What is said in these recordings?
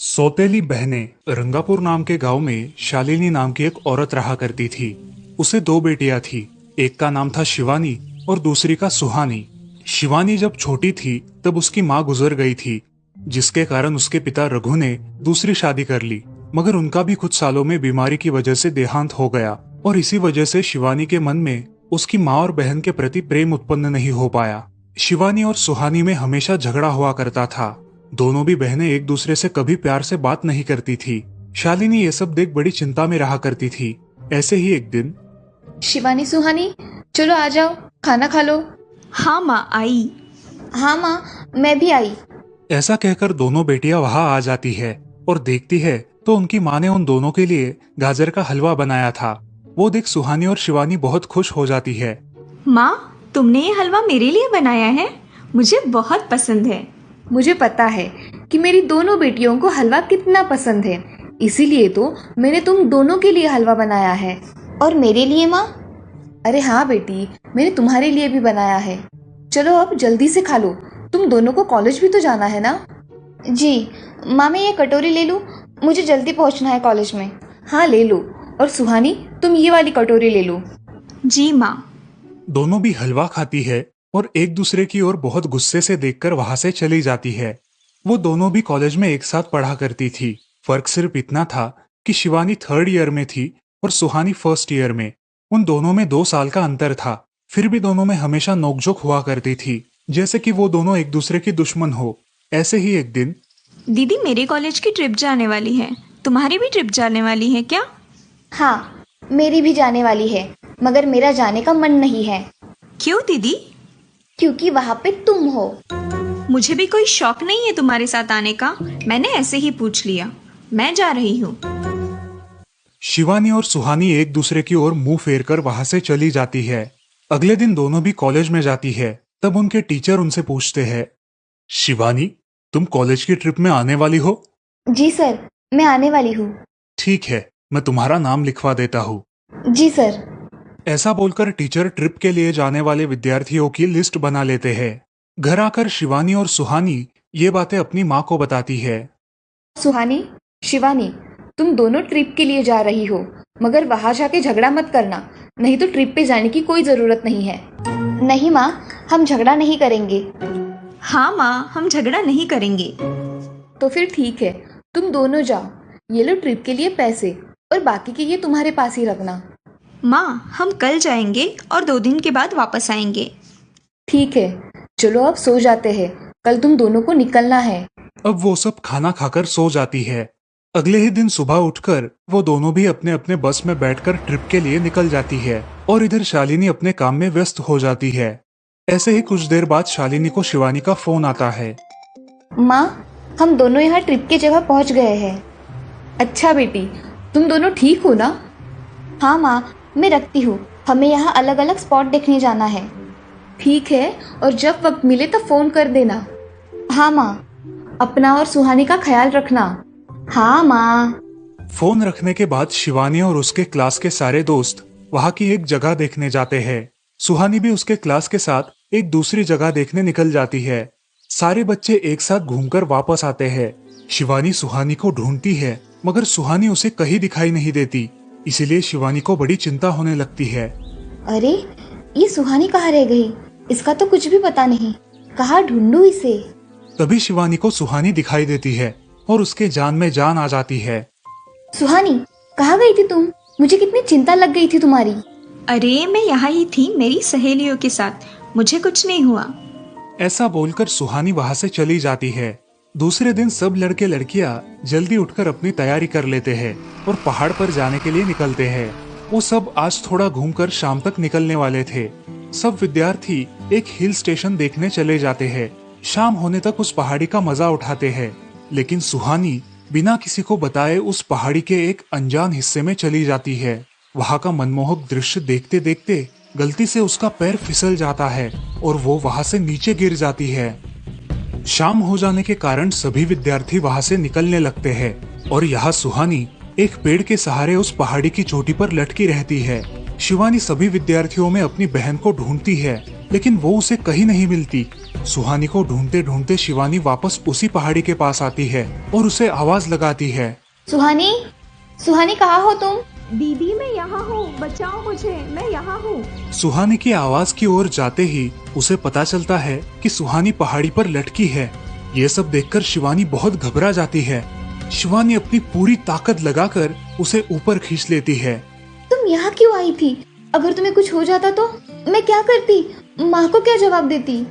सौतेली बहनें। रंगापुर नाम के गांव में शालिनी नाम की एक औरत रहा करती थी। उसे दो बेटियां थी। एक का नाम था शिवानी और दूसरी का सुहानी। शिवानी जब छोटी थी तब उसकी माँ गुजर गई थी, जिसके कारण उसके पिता रघु ने दूसरी शादी कर ली। मगर उनका भी कुछ सालों में बीमारी की वजह से देहांत हो गया और इसी वजह से शिवानी के मन में उसकी माँ और बहन के प्रति प्रेम उत्पन्न नहीं हो पाया। शिवानी और सुहानी में हमेशा झगड़ा हुआ करता था। दोनों भी बहनें एक दूसरे से कभी प्यार से बात नहीं करती थी। शालिनी ये सब देख बड़ी चिंता में रहा करती थी। ऐसे ही एक दिन, शिवानी सुहानी, चलो आ जाओ, खाना खा लो। हाँ माँ, आई। हाँ माँ, मैं भी आई। ऐसा कहकर दोनों बेटियां वहां आ जाती है और देखती है तो उनकी माँ ने उन दोनों के लिए गाजर का हलवा बनाया था। वो देख सुहानी और शिवानी बहुत खुश हो जाती है। माँ, तुमने ये हलवा मेरे लिए बनाया है? मुझे बहुत पसंद है। मुझे पता है कि मेरी दोनों बेटियों को हलवा कितना पसंद है, इसीलिए तो मैंने तुम दोनों के लिए हलवा बनाया है। और मेरे लिए माँ? अरे हाँ बेटी, मैंने तुम्हारे लिए भी बनाया है। चलो अब जल्दी से खा लो, तुम दोनों को कॉलेज भी तो जाना है ना। जी माँ, मैं ये कटोरी ले लूँ? मुझे जल्दी पहुँचना है कॉलेज में। हाँ ले लो। और सुहानी, तुम ये वाली कटोरी ले लो। जी माँ। दोनों भी हलवा खाती है और एक दूसरे की ओर बहुत गुस्से से देखकर वहां से चली जाती है। वो दोनों भी कॉलेज में एक साथ पढ़ा करती थी। फर्क सिर्फ इतना था कि शिवानी 3rd ईयर में थी और सुहानी 1st ईयर में। उन दोनों में 2 साल का अंतर था। फिर भी दोनों में हमेशा नोकझोंक हुआ करती थी, जैसे कि वो दोनों एक दूसरे की दुश्मन हो। ऐसे ही एक दिन, दीदी, मेरे कॉलेज की ट्रिप जाने वाली है। तुम्हारी भी ट्रिप जाने वाली है क्या? हाँ, मेरी भी जाने वाली है, मगर मेरा जाने का मन नहीं है। क्यों दीदी? क्योंकि वहाँ पे तुम हो। मुझे भी कोई शौक नहीं है तुम्हारे साथ आने का। मैंने ऐसे ही पूछ लिया। मैं जा रही हूँ। शिवानी और सुहानी एक दूसरे की ओर मुंह फेरकर वहां से चली जाती है। अगले दिन दोनों भी कॉलेज में जाती है। तब उनके टीचर उनसे पूछते हैं, शिवानी, तुम कॉलेज की ट्रिप में आने वाली हो? जी सर, मैं आने वाली हूँ। ठीक है, मैं तुम्हारा नाम लिखवा देता हूँ। जी सर। ऐसा बोलकर टीचर ट्रिप के लिए जाने वाले विद्यार्थियों की लिस्ट बना लेते हैं। घर आकर शिवानी और सुहानी ये बातें अपनी माँ को बताती है। सुहानी, शिवानी, तुम दोनों ट्रिप के लिए जा रही हो, मगर वहां जाके झगड़ा मत करना, नहीं तो ट्रिप पे जाने की कोई जरूरत नहीं है। नहीं माँ, हम झगड़ा नहीं करेंगे। हाँ माँ, हम झगड़ा नहीं करेंगे। तो फिर ठीक है, तुम दोनों जाओ। ये लो ट्रिप के लिए पैसे, और बाकी के ये तुम्हारे पास ही रखना। माँ, हम कल जाएंगे और 2 दिन के बाद वापस आएंगे। ठीक है, चलो अब सो जाते हैं, कल तुम दोनों को निकलना है। अब वो सब खाना खाकर सो जाती है। अगले ही दिन सुबह उठकर वो दोनों भी अपने अपने बस में बैठकर ट्रिप के लिए निकल जाती है और इधर शालिनी अपने काम में व्यस्त हो जाती है। ऐसे ही कुछ देर बाद शालिनी को शिवानी का फोन आता है। माँ, हम दोनों यहाँ ट्रिप की जगह पहुँच गए हैं। अच्छा बेटी, तुम दोनों ठीक हो ना? हाँ माँ, मैं रखती हूँ, हमें यहाँ अलग अलग स्पॉट देखने जाना है। ठीक है, और जब वक्त मिले तो फोन कर देना। हाँ माँ, अपना और सुहानी का ख्याल रखना। हाँ माँ। फोन रखने के बाद शिवानी और उसके क्लास के सारे दोस्त वहाँ की एक जगह देखने जाते हैं। सुहानी भी उसके क्लास के साथ एक दूसरी जगह देखने निकल जाती है। सारे बच्चे एक साथ घूमकर वापस आते हैं। शिवानी सुहानी को ढूंढती है, मगर सुहानी उसे कहीं दिखाई नहीं देती। इसीलिए शिवानी को बड़ी चिंता होने लगती है। अरे, ये सुहानी कहाँ रह गई? इसका तो कुछ भी पता नहीं, कहाँ ढूंढूं इसे? तभी शिवानी को सुहानी दिखाई देती है और उसके जान में जान आ जाती है। सुहानी, कहाँ गई थी तुम? मुझे कितनी चिंता लग गई थी तुम्हारी। अरे, मैं यहाँ ही थी मेरी सहेलियों के साथ, मुझे कुछ नहीं हुआ। ऐसा बोलकर सुहानी वहाँ से चली जाती है। दूसरे दिन सब लड़के लड़कियाँ जल्दी उठकर अपनी तैयारी कर लेते हैं और पहाड़ पर जाने के लिए निकलते हैं। वो सब आज थोड़ा घूमकर शाम तक निकलने वाले थे। सब विद्यार्थी एक हिल स्टेशन देखने चले जाते हैं। शाम होने तक उस पहाड़ी का मजा उठाते हैं, लेकिन सुहानी बिना किसी को बताए उस पहाड़ी के एक अनजान हिस्से में चली जाती है। वहाँ का मनमोहक दृश्य देखते देखते गलती से उसका पैर फिसल जाता है और वो वहाँ से नीचे गिर जाती है। शाम हो जाने के कारण सभी विद्यार्थी वहाँ से निकलने लगते हैं और यहाँ सुहानी एक पेड़ के सहारे उस पहाड़ी की चोटी पर लटकी रहती है। शिवानी सभी विद्यार्थियों में अपनी बहन को ढूंढती है, लेकिन वो उसे कहीं नहीं मिलती। सुहानी को ढूंढते ढूंढते शिवानी वापस उसी पहाड़ी के पास आती है और उसे आवाज लगाती है। सुहानी, सुहानी कहाँ हो तुम? दीदी मैं यहाँ हूँ, बचाओ मुझे, मैं यहाँ हूँ। सुहानी की आवाज की ओर जाते ही उसे पता चलता है कि सुहानी पहाड़ी पर लटकी है। ये सब देखकर शिवानी बहुत घबरा जाती है। शिवानी अपनी पूरी ताकत लगाकर उसे ऊपर खींच लेती है। तुम यहाँ क्यों आई थी? अगर तुम्हें कुछ हो जाता तो मैं क्या करती? माँ को क्या जवाब देती?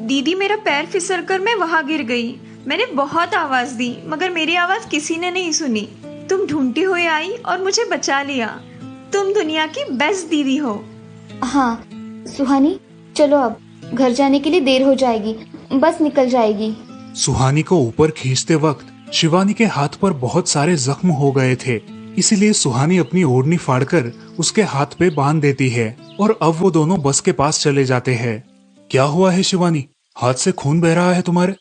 दीदी मेरा पैर फिसल कर मैं वहाँ गिर गई। मैंने बहुत आवाज दी मगर मेरी आवाज किसी ने नहीं सुनी। तुम ढूंढती हुई आई और मुझे बचा लिया। तुम दुनिया की बेस्ट दीदी हो। हाँ सुहानी, चलो अब घर जाने के लिए देर हो जाएगी, बस निकल जाएगी। सुहानी को ऊपर खींचते वक्त शिवानी के हाथ पर बहुत सारे जख्म हो गए थे, इसीलिए सुहानी अपनी ओढ़नी फाड़कर उसके हाथ पे बांध देती है और अब वो दोनों बस के पास चले जाते हैं। क्या हुआ है शिवानी? हाथ से खून बह रहा है तुम्हारे?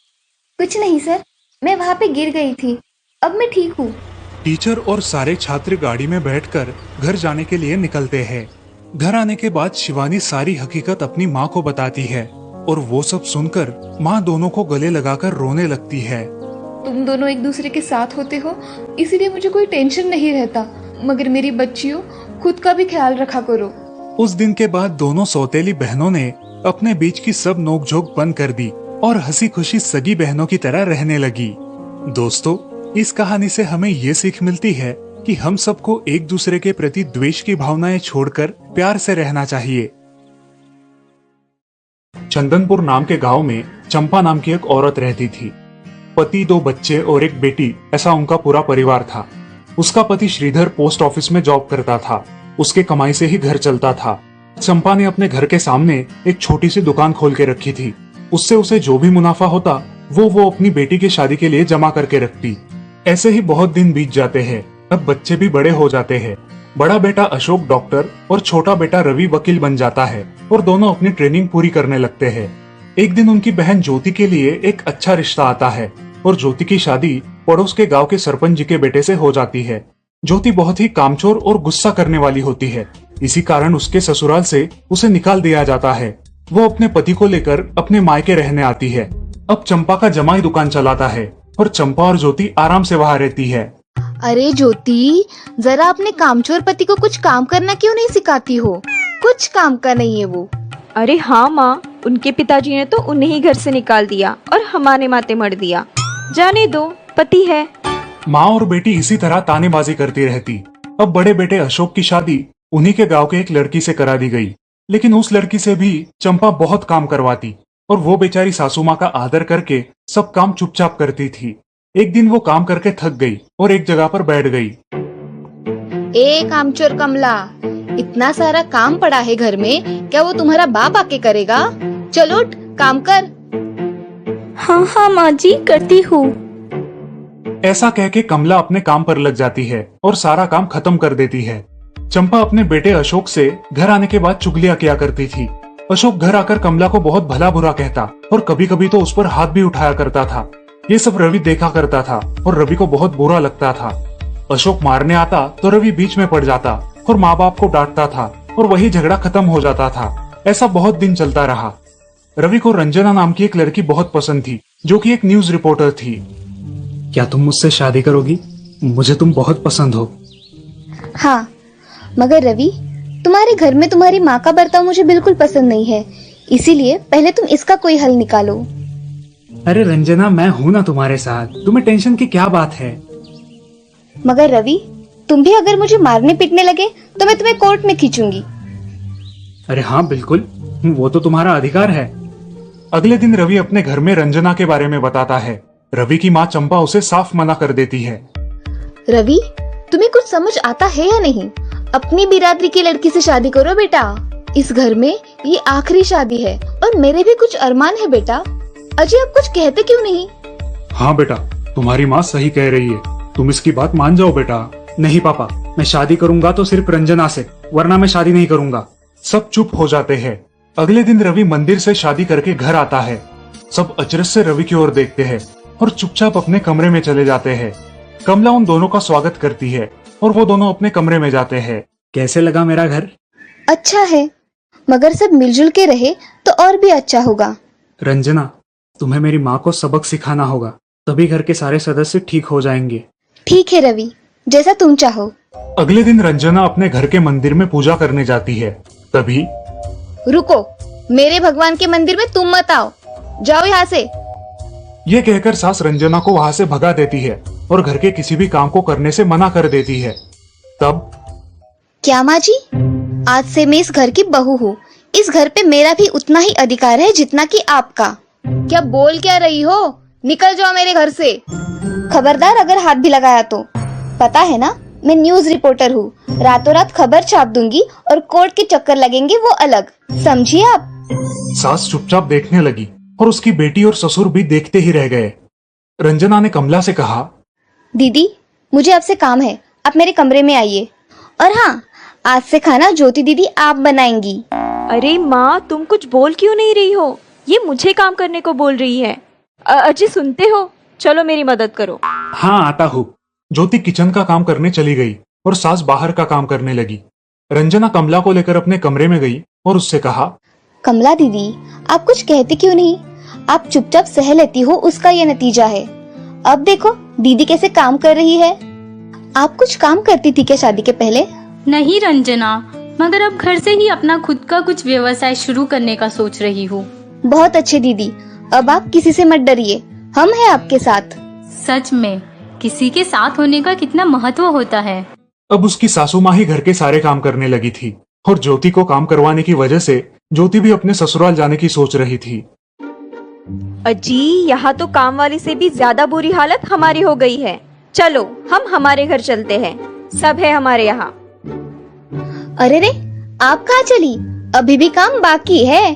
कुछ नहीं सर, मैं वहाँ पे गिर गई थी, अब मैं ठीक हूँ। टीचर और सारे छात्र गाड़ी में बैठकर घर जाने के लिए निकलते हैं। घर आने के बाद शिवानी सारी हकीकत अपनी माँ को बताती है और वो सब सुनकर माँ दोनों को गले लगाकर रोने लगती है। तुम दोनों एक दूसरे के साथ होते हो इसीलिए मुझे कोई टेंशन नहीं रहता, मगर मेरी बच्चियों खुद का भी ख्याल रखा करो। उस दिन के बाद दोनों सौतेली बहनों ने अपने बीच की सब नोकझोंक बंद कर दी और हंसी खुशी सगी बहनों की तरह रहने लगी। दोस्तों, इस कहानी से हमें ये सीख मिलती है कि हम सबको एक दूसरे के प्रति द्वेष की भावनाएं छोड़कर प्यार से रहना चाहिए। चंदनपुर नाम के गांव में चंपा नाम की एक औरत रहती थी। पति, 2 बच्चे और एक बेटी, ऐसा उनका पूरा परिवार था। उसका पति श्रीधर पोस्ट ऑफिस में जॉब करता था। उसके कमाई से ही घर चलता था। चंपा ने अपने घर के सामने एक छोटी सी दुकान खोल के रखी थी। उससे उसे जो भी मुनाफा होता वो अपनी बेटी की शादी के लिए जमा करके रखती। ऐसे ही बहुत दिन बीत जाते हैं। अब बच्चे भी बड़े हो जाते हैं। बड़ा बेटा अशोक डॉक्टर और छोटा बेटा रवि वकील बन जाता है और दोनों अपनी ट्रेनिंग पूरी करने लगते हैं। एक दिन उनकी बहन ज्योति के लिए एक अच्छा रिश्ता आता है और ज्योति की शादी पड़ोस के गांव के सरपंच जी के बेटे से हो जाती है। ज्योति बहुत ही कामचोर और गुस्सा करने वाली होती है। इसी कारण उसके ससुराल से उसे निकाल दिया जाता है। वो अपने पति को लेकर अपने मायके रहने आती है। अब चंपा का जमाई दुकान चलाता है और चंपा और ज्योति आराम से वहाँ रहती है। अरे ज्योति, जरा अपने कामचोर पति को कुछ काम करना क्यों नहीं सिखाती हो? कुछ काम का नहीं है वो। अरे हाँ माँ, उनके पिताजी ने तो उन्हें ही घर से निकाल दिया और हमारे माथे मर दिया। जाने दो, पति है। माँ और बेटी इसी तरह तानेबाजी करती रहती। अब बड़े बेटे अशोक की शादी उन्हीं के गांव के एक लड़की से करा दी गई, लेकिन उस लड़की से भी चंपा बहुत काम करवाती और वो बेचारी सासू माँ का आदर करके सब काम चुपचाप करती थी। एक दिन वो काम करके थक गई और एक जगह पर बैठ गई। ए कामचोर कमला, इतना सारा काम पड़ा है घर में, क्या वो तुम्हारा बाप आके करेगा? चलो उठ, काम कर। हाँ हाँ माँ जी, करती हूँ। ऐसा कह के कमला अपने काम पर लग जाती है और सारा काम खत्म कर देती है। चंपा अपने बेटे अशोक से घर आने के बाद चुगलियां किया करती थी। अशोक घर आकर कमला को बहुत भला बुरा कहता और कभी कभी तो उस पर हाथ भी उठाया करता था। ये सब रवि देखा करता था और रवि को बहुत बुरा लगता था। अशोक मारने आता तो रवि बीच में पड़ जाता और माँ बाप को डांटता था और वही झगड़ा खत्म हो जाता था। ऐसा बहुत दिन चलता रहा। रवि को रंजना नाम की एक लड़की बहुत पसंद थी, जो कि एक न्यूज रिपोर्टर थी। क्या तुम मुझसे शादी करोगी? मुझे तुम बहुत पसंद हो। हाँ, मगर रवि, तुम्हारे घर में तुम्हारी माँ का बर्ताव मुझे बिल्कुल पसंद नहीं है, इसीलिए पहले तुम इसका कोई हल निकालो। अरे रंजना, मैं हूँ ना तुम्हारे साथ, तुम्हें टेंशन की क्या बात है? मगर रवि, तुम भी अगर मुझे मारने पीटने लगे तो मैं तुम्हें कोर्ट में खींचूंगी। अरे हाँ बिल्कुल, वो तो तुम्हारा अधिकार है। अगले दिन रवि अपने घर में रंजना के बारे में बताता है। रवि की माँ चंपा उसे साफ मना कर देती है। रवि, तुम्हें कुछ समझ आता है या नहीं? अपनी बिरादरी की लड़की से शादी करो बेटा। इस घर में ये आखिरी शादी है और मेरे भी कुछ अरमान है बेटा। अजय, आप कुछ कहते क्यों नहीं? हाँ बेटा, तुम्हारी माँ सही कह रही है, तुम इसकी बात मान जाओ बेटा। नहीं पापा, मैं शादी करूंगा तो सिर्फ रंजना से, वरना मैं शादी नहीं करूंगा। सब चुप हो जाते हैं। अगले दिन रवि मंदिर से शादी करके घर आता है। सब अचरज से रवि की ओर देखते हैं और चुपचाप अपने कमरे में चले जाते हैं। कमला उन दोनों का स्वागत करती है और वो दोनों अपने कमरे में जाते हैं। कैसे लगा मेरा घर? अच्छा है, मगर सब मिलजुल के रहे तो और भी अच्छा होगा। रंजना, तुम्हें मेरी माँ को सबक सिखाना होगा, तभी घर के सारे सदस्य ठीक हो जाएंगे। ठीक है रवि, जैसा तुम चाहो। अगले दिन रंजना अपने घर के मंदिर में पूजा करने जाती है। तभी रुको, मेरे भगवान के मंदिर में तुम मत आओ, जाओ यहाँ से। ये कहकर सास रंजना को वहां से भगा देती है और घर के किसी भी काम को करने से मना कर देती है। तब क्या माँ जी, आज से मैं इस घर की बहू हूँ। इस घर पे मेरा भी उतना ही अधिकार है जितना कि आपका। क्या बोल क्या रही हो? निकल जाओ मेरे घर से। खबरदार अगर हाथ भी लगाया तो। पता है ना, मैं न्यूज रिपोर्टर हूँ। रातों रात खबर छाप दूंगी और कोर्ट के चक्कर लगेंगे वो अलग, समझिए आप। सास चुपचाप देखने लगी और उसकी बेटी और ससुर भी देखते ही रह गए। रंजना ने कमला से कहा, दीदी मुझे आपसे काम है, आप मेरे कमरे में आइए। और हाँ, आज से खाना ज्योति दीदी आप बनाएंगी। अरे माँ, तुम कुछ बोल क्यों नहीं रही हो? ये मुझे काम करने को बोल रही है। अजी सुनते हो? चलो मेरी मदद करो। हाँ आता हूँ। ज्योति किचन का काम करने चली गई और सास बाहर का काम करने लगी। रंजना कमला को लेकर अपने कमरे में गई और उससे कहा, कमला दीदी, आप कुछ कहते क्यों नहीं? आप चुपचाप सह लेती हो, उसका ये नतीजा है। अब देखो दीदी कैसे काम कर रही है। आप कुछ काम करती थी क्या शादी के पहले? नहीं रंजना, मगर अब घर से ही अपना खुद का कुछ व्यवसाय शुरू करने का सोच रही हूँ। बहुत अच्छे दीदी, अब आप किसी से मत डरिए, हम हैं आपके साथ। सच में किसी के साथ होने का कितना महत्व होता है। अब उसकी सासू माँ ही घर के सारे काम करने लगी थी और ज्योति को काम करवाने की वजह से ज्योति भी अपने ससुराल जाने की सोच रही थी। अजी, यहाँ तो काम वाली से भी ज्यादा बुरी हालत हमारी हो गई है। चलो हम हमारे घर चलते हैं, सब है हमारे यहाँ। अरे रे, आप कहाँ चली? अभी भी काम बाकी है।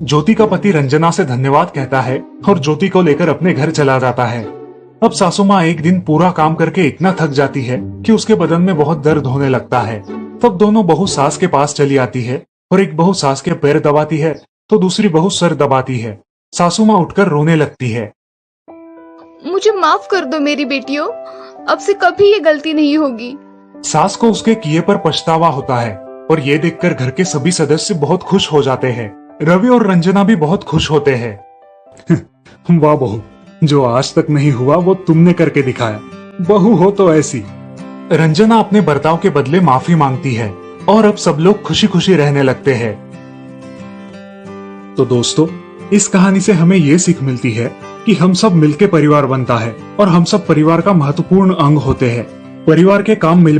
ज्योति का पति रंजना से धन्यवाद कहता है और ज्योति को लेकर अपने घर चला जाता है। अब सासू माँ एक दिन पूरा काम करके इतना थक जाती है कि उसके बदन में बहुत दर्द होने लगता है। तब दोनों बहू सास के पास चली आती है और एक बहू सास के पैर दबाती है तो दूसरी बहू सर दबाती है। सासू माँ उठकर रोने लगती है। मुझे माफ कर दो मेरी बेटियों, अब से कभी ये गलती नहीं होगी। सास को उसके किए पर पछतावा होता है और ये देखकर घर के सभी सदस्य बहुत खुश हो जाते हैं। रवि और रंजना भी बहुत खुश होते हैं। वाह बहू, जो आज तक नहीं हुआ वो तुमने करके दिखाया। बहू हो तो ऐसी। रंजना अपने बर्ताव के बदले माफी मांगती है और अब सब लोग खुशी खुशी रहने लगते हैं। तो दोस्तों, इस कहानी से हमें ये सीख मिलती है कि हम सब मिलके परिवार बनता है और हम सब परिवार का महत्वपूर्ण अंग होते हैं। परिवार के काम मिल